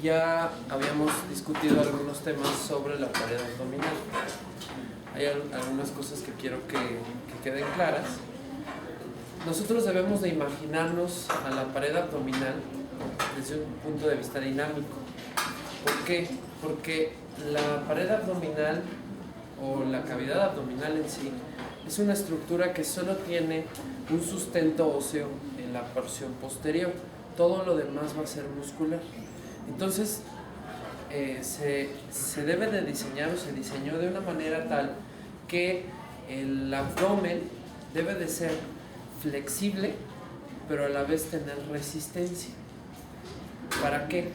Ya habíamos discutido algunos temas sobre la pared abdominal. Hay algunas cosas que quiero que queden claras. Nosotros debemos de imaginarnos a la pared abdominal desde un punto de vista dinámico. ¿Por qué? Porque la pared abdominal o la cavidad abdominal en sí es una estructura que solo tiene un sustento óseo en la porción posterior. Todo lo demás va a ser muscular. Entonces, se debe de diseñar o se diseñó de una manera tal que el abdomen debe de ser flexible, pero a la vez tener resistencia. ¿Para qué?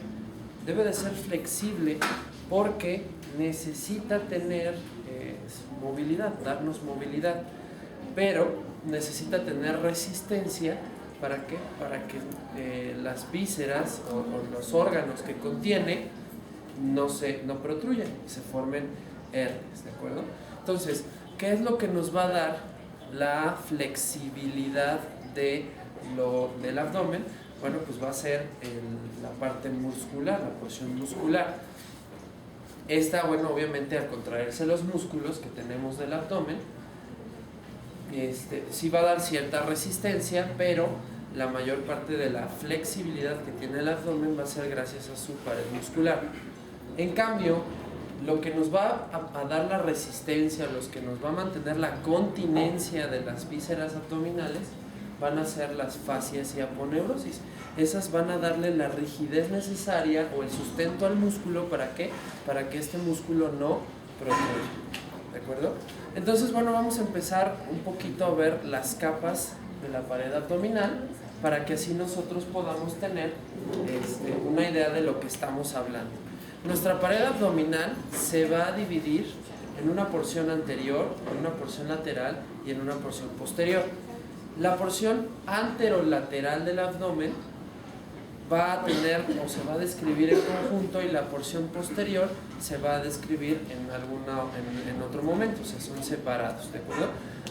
Debe de ser flexible porque necesita tener movilidad, darnos movilidad, pero necesita tener resistencia. ¿Para qué? Para que las vísceras o los órganos que contiene no protruyan, se formen hernias, ¿de acuerdo? Entonces, ¿qué es lo que nos va a dar la flexibilidad del abdomen? Bueno, pues va a ser la parte muscular, la porción muscular. Esta, bueno, obviamente al contraerse los músculos que tenemos del abdomen, sí va a dar cierta resistencia, pero la mayor parte de la flexibilidad que tiene el abdomen va a ser gracias a su pared muscular. En cambio, lo que nos va a dar la resistencia, los que nos va a mantener la continencia de las vísceras abdominales, van a ser las fascias y aponeurosis. Esas van a darle la rigidez necesaria o el sustento al músculo. ¿Para qué? Para que este músculo no protruya. ¿De acuerdo? Entonces, bueno, vamos a empezar un poquito a ver las capas de la pared abdominal para que así nosotros podamos tener una idea de lo que estamos hablando. Nuestra pared abdominal se va a dividir en una porción anterior, en una porción lateral y en una porción posterior. La porción anterolateral del abdomen va a tener o se va a describir en conjunto, y la porción posterior se va a describir en otro momento, o sea, son separados, ¿de acuerdo?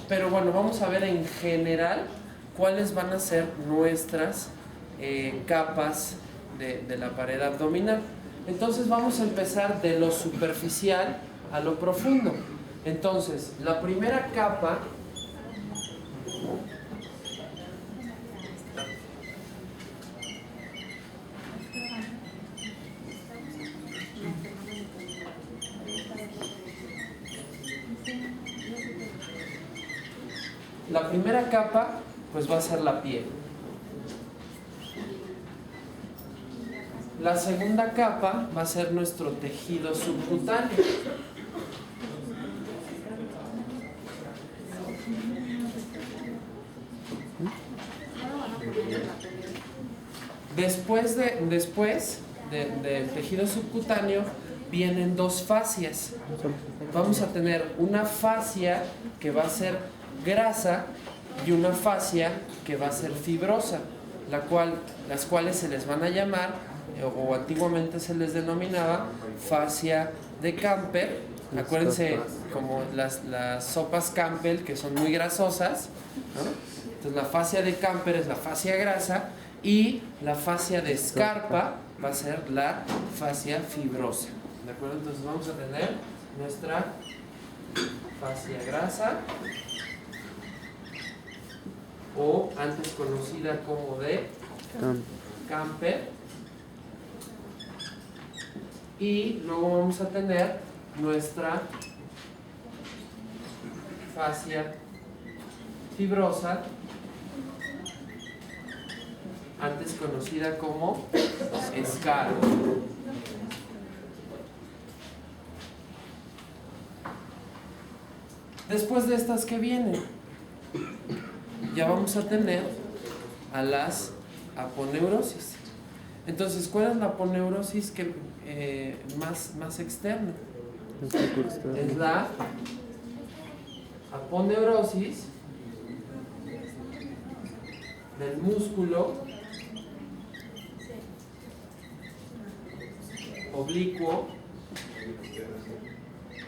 Pero bueno, vamos a ver en general cuáles van a ser nuestras capas de la pared abdominal. Entonces vamos a empezar de lo superficial a lo profundo. Entonces, la primera capa pues va a ser la piel. La segunda capa va a ser nuestro tejido subcutáneo. Después del tejido subcutáneo vienen dos fascias. Vamos a tener una fascia que va a ser grasa y una fascia que va a ser fibrosa, las cuales se les van a llamar, o antiguamente se les denominaba, fascia de Camper. Acuérdense, como las sopas Campbell, que son muy grasosas, ¿no? Entonces la fascia de Camper es la fascia grasa, y la fascia de Scarpa va a ser la fascia fibrosa, ¿de acuerdo? Entonces vamos a tener nuestra fascia grasa, o antes conocida como de Camper, y luego vamos a tener nuestra fascia fibrosa, antes conocida como Scarpa. Después de estas que vienen, ya vamos a tener a las aponeurosis. Entonces, ¿cuál es la aponeurosis más externa? Es la aponeurosis del músculo oblicuo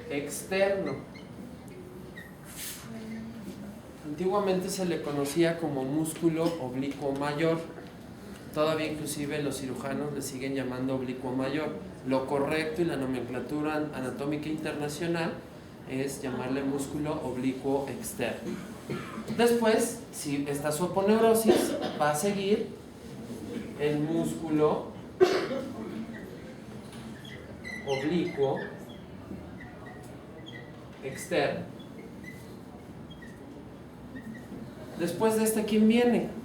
externo. Antiguamente se le conocía como músculo oblicuo mayor. todavía inclusive los cirujanos le siguen llamando oblicuo mayor. Lo correcto y la nomenclatura anatómica internacional es llamarle músculo oblicuo externo. Después, si está su aponeurosis, va a seguir el músculo oblicuo externo. Después de este, ¿quién viene?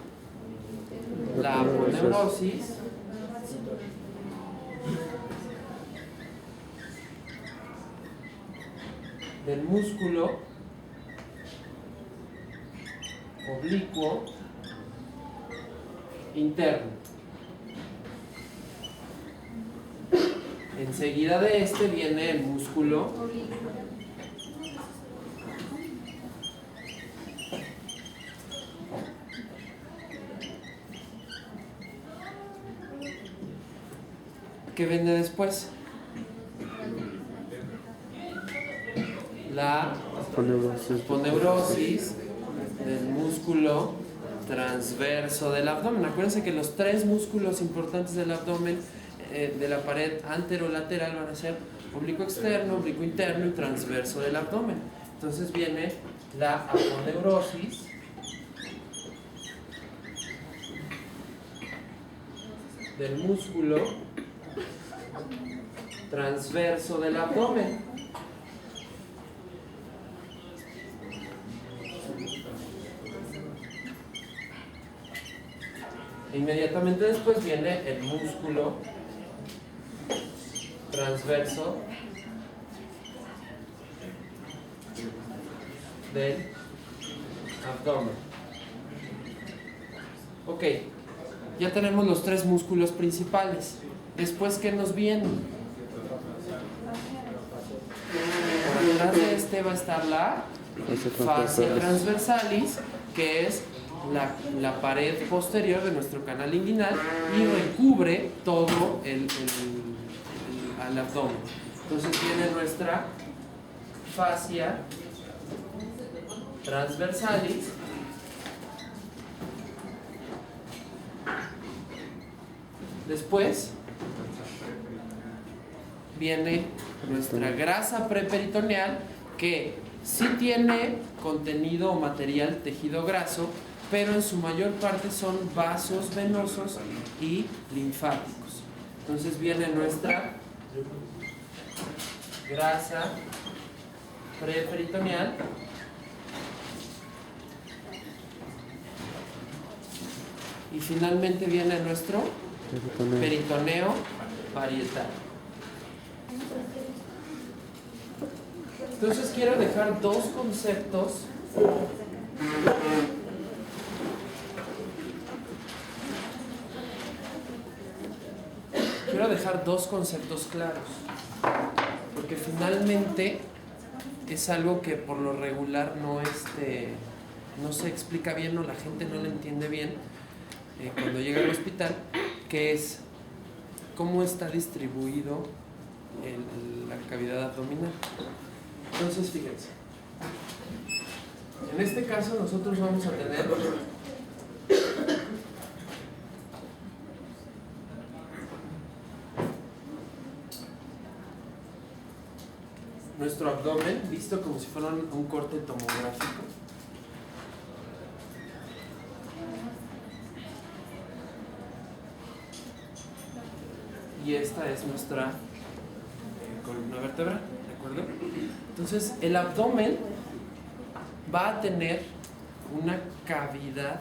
La aponeurosis del músculo oblicuo interno. Enseguida de este viene el músculo que viene después. La aponeurosis del músculo transverso del abdomen. Acuérdense que los tres músculos importantes del abdomen, de la pared anterolateral, van a ser oblicuo externo, oblicuo interno y transverso del abdomen. Entonces viene la aponeurosis del músculo transverso del abdomen. Inmediatamente después viene el músculo transverso del abdomen. Ok, ya tenemos los tres músculos principales. Después, ¿qué nos viene? Por detrás de este va a estar la fascia transversalis, que es la pared posterior de nuestro canal inguinal y recubre todo al abdomen. Entonces viene nuestra fascia transversalis, después viene nuestra grasa preperitoneal, que sí tiene contenido o material tejido graso, pero en su mayor parte son vasos venosos y linfáticos. Entonces viene nuestra grasa preperitoneal, y finalmente viene nuestro peritoneo parietal. Entonces quiero dejar dos conceptos claros, porque finalmente es algo que por lo regular no se explica bien, o la gente no lo entiende bien cuando llega al hospital, que es cómo está distribuido la cavidad abdominal. Entonces, fíjense, en este caso nosotros vamos a tener nuestro abdomen visto como si fuera un corte tomográfico. Y esta es nuestra columna vertebral, ¿de acuerdo? Entonces, el abdomen va a tener una cavidad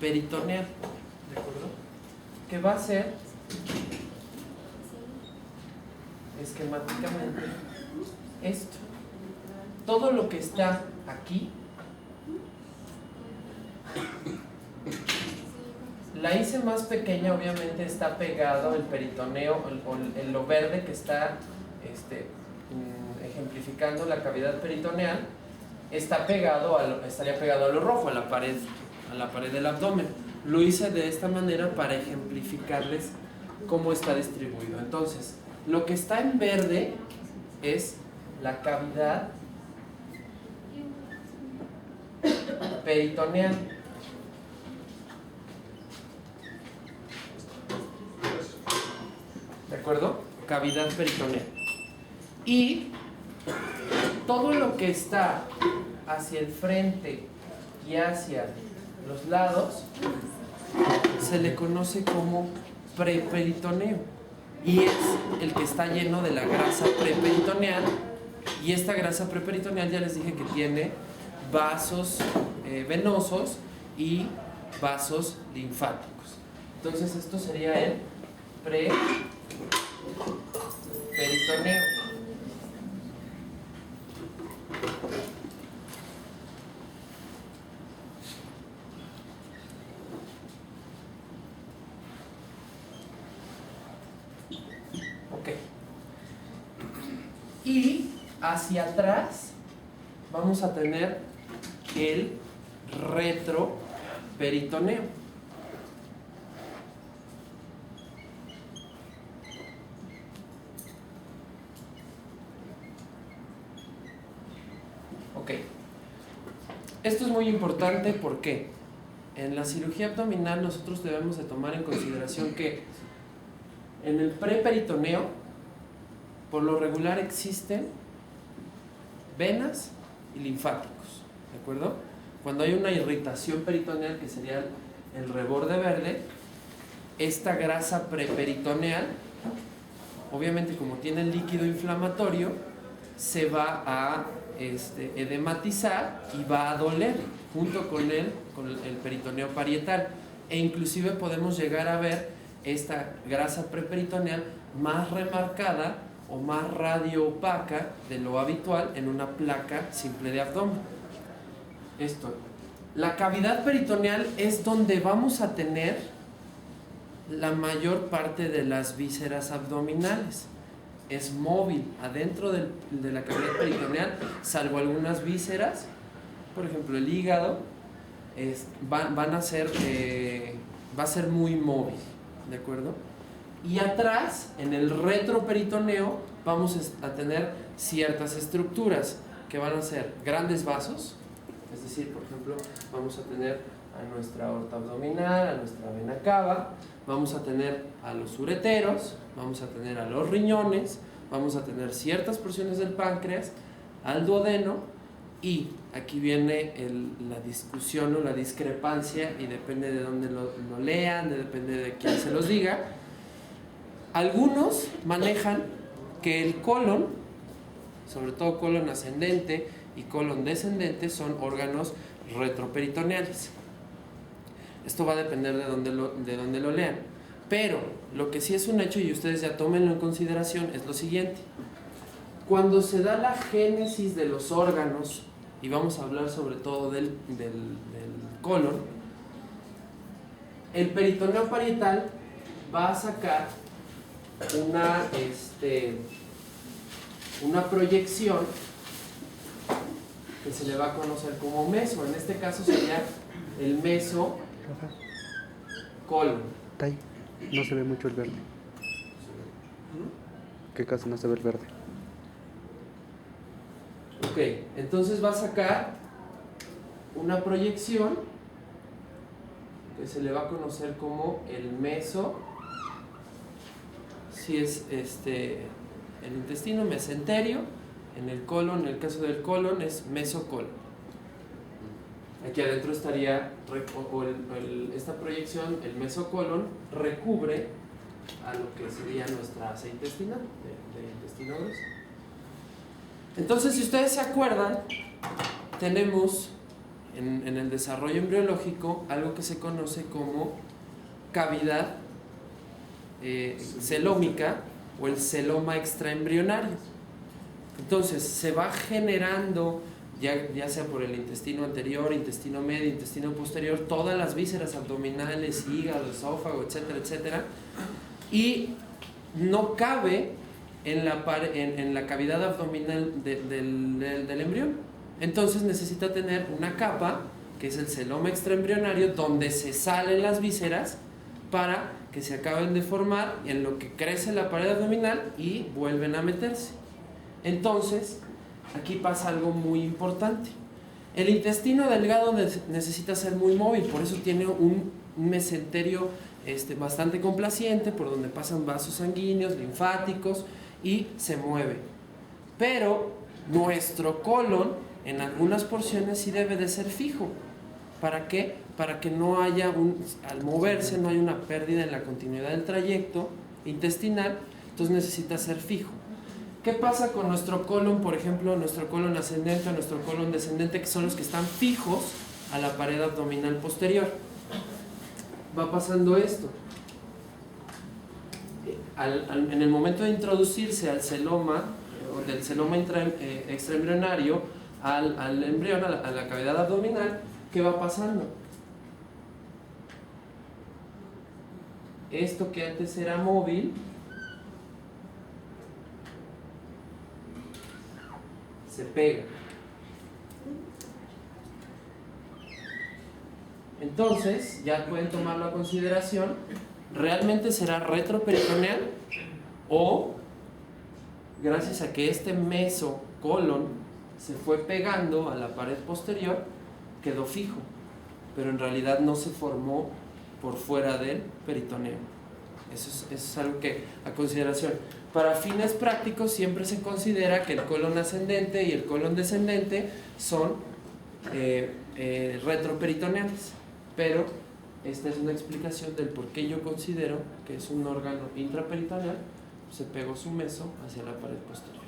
peritoneal, ¿de acuerdo? Que va a ser esquemáticamente esto. Todo lo que está aquí, la hice más pequeña, obviamente está pegado el peritoneo, lo verde que está ejemplificando la cavidad peritoneal, estaría pegado a lo rojo, a la pared del abdomen. Lo hice de esta manera para ejemplificarles cómo está distribuido. Entonces, lo que está en verde es la cavidad peritoneal. acuerdo? Cavidad peritoneal. Y todo lo que está hacia el frente y hacia los lados se le conoce como preperitoneo y es el que está lleno de la grasa preperitoneal, y esta grasa preperitoneal ya les dije que tiene vasos venosos y vasos linfáticos. Entonces esto sería el preperitoneo. Y hacia atrás vamos a tener el retroperitoneo. Ok. Esto es muy importante porque en la cirugía abdominal nosotros debemos de tomar en consideración que en el preperitoneo por lo regular existen venas y linfáticos, ¿de acuerdo? Cuando hay una irritación peritoneal, que sería el reborde verde, esta grasa preperitoneal, obviamente como tiene el líquido inflamatorio, se va a edematizar y va a doler junto con el peritoneo parietal, e inclusive podemos llegar a ver esta grasa preperitoneal más remarcada o más radioopaca de lo habitual en una placa simple de abdomen. La cavidad peritoneal es donde vamos a tener la mayor parte de las vísceras abdominales. Es móvil adentro de la cavidad peritoneal, salvo algunas vísceras, por ejemplo el hígado, va a ser muy móvil, ¿de acuerdo? Y atrás, en el retroperitoneo, vamos a tener ciertas estructuras que van a ser grandes vasos, es decir, por ejemplo, vamos a tener a nuestra aorta abdominal, a nuestra vena cava, vamos a tener a los ureteros, vamos a tener a los riñones, vamos a tener ciertas porciones del páncreas, al duodeno, y aquí viene la discusión o la discrepancia, y depende de dónde lo lean, depende de quién se los diga. Algunos manejan que el colon, sobre todo colon ascendente y colon descendente, son órganos retroperitoneales. Esto va a depender de dónde lo lean. Pero lo que sí es un hecho, y ustedes ya tómenlo en consideración, es lo siguiente. Cuando se da la génesis de los órganos, y vamos a hablar sobre todo del colon, el peritoneo parietal va a sacar una proyección que se le va a conocer como meso. En este caso sería el mesocolon. No se ve mucho el verde. ¿Qué caso no se ve el verde? Ok, entonces va a sacar una proyección que se le va a conocer como el meso. Si es el intestino mesenterio, en el colon, en el caso del colon es mesocolon. Aquí adentro estaría, esta proyección, el mesocolon, recubre a lo que sería nuestra asa intestinal, de intestino grueso. Entonces, si ustedes se acuerdan, tenemos en el desarrollo embriológico algo que se conoce como cavidad celómica o el celoma extraembrionario. Entonces se va generando, ya sea por el intestino anterior, intestino medio, intestino posterior, todas las vísceras abdominales, hígado, esófago, etcétera, etcétera, y no cabe en la cavidad abdominal del embrión. Entonces necesita tener una capa, que es el celoma extraembrionario, donde se salen las vísceras para que se acaben de formar en lo que crece la pared abdominal y vuelven a meterse. Entonces, aquí pasa algo muy importante. El intestino delgado necesita ser muy móvil, por eso tiene un mesenterio bastante complaciente por donde pasan vasos sanguíneos, linfáticos y se mueve. Pero nuestro colon en algunas porciones sí debe de ser fijo. ¿Para qué? Para que no haya al moverse no haya una pérdida en la continuidad del trayecto intestinal, entonces necesita ser fijo. ¿Qué pasa con nuestro colon, por ejemplo, nuestro colon ascendente o nuestro colon descendente, que son los que están fijos a la pared abdominal posterior? Va pasando esto. En el momento de introducirse al celoma, o del celoma extraembrionario al embrión, a la cavidad abdominal, ¿qué va pasando? Esto que antes era móvil se pega. Entonces, ya pueden tomarlo a consideración. ¿Realmente será retroperitoneal? O, gracias a que este mesocolon se fue pegando a la pared posterior, quedó fijo, pero en realidad no se formó por fuera del peritoneo. Eso es algo que a consideración. Para fines prácticos siempre se considera que el colon ascendente y el colon descendente son retroperitoneales, pero esta es una explicación del por qué yo considero que es un órgano intraperitoneal. Se pegó su meso hacia la pared posterior.